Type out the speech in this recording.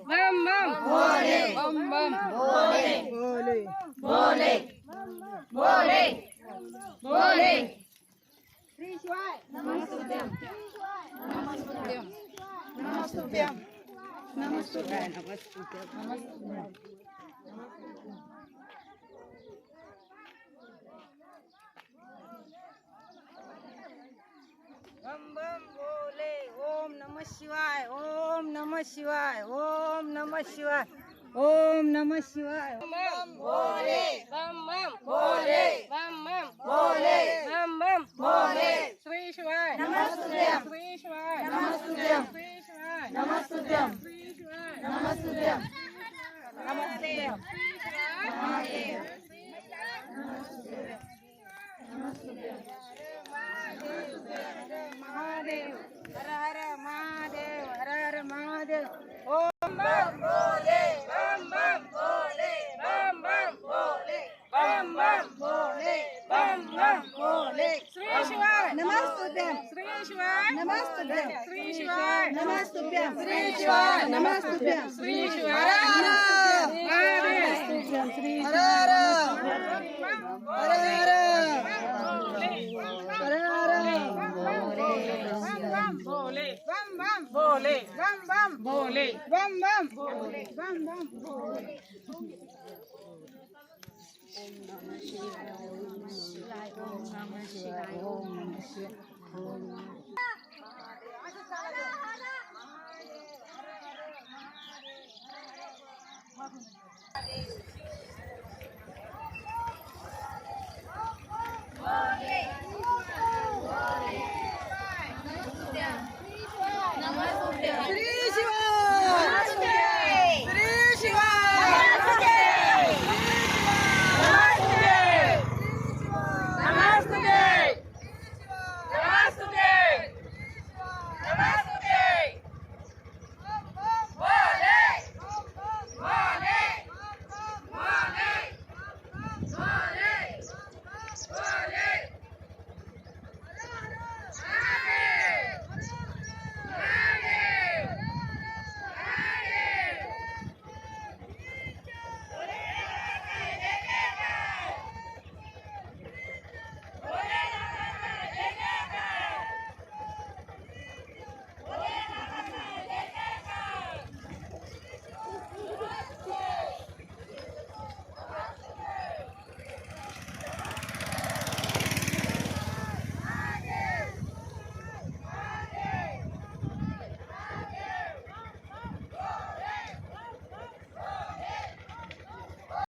बम बम भोले बम बम भोले भोले भोले भोले श्री शिवाय नमस्तुभ्यं नमस्तुभ्यं नमस्तुभ्यं नमस्तुभ्यं नमस्तुभ्यं बम बम भोले ओम नमः शिवाय ओम नमः शिवाय ओम नमः शिवाय ओम नमः शिवाय बम भोले बम बम भोले बम बम भोले बम बम भोले श्री शिवाय नमस्तुभ्यं श्री शिवाय नमस्तुभ्यं श्री शिवाय नमस्तुभ्यं श्री शिवाय नमस्तुभ्यं नमस्ते महादेव महादेव हर हर महादेव हर हर महादेव ओम बम भोले बम बम भोले बम बम भोले बम बम भोले बम बम भोले श्री शिवाय नमस्तुभ्यं श्री शिवाय नमस्तुभ्यं श्री शिवाय नमस्तुभ्यं श्री शिवाय नमस्तुभ्यं श्री शिवाय महादेव श्री हर हर हर हर भोले बम बम भोले बम बम भोले बम बम भोले बम बम भोले ओम नमः शिवाय ओम नमः शिवाय ओम नमः शिवाय ओम नमः शिवाय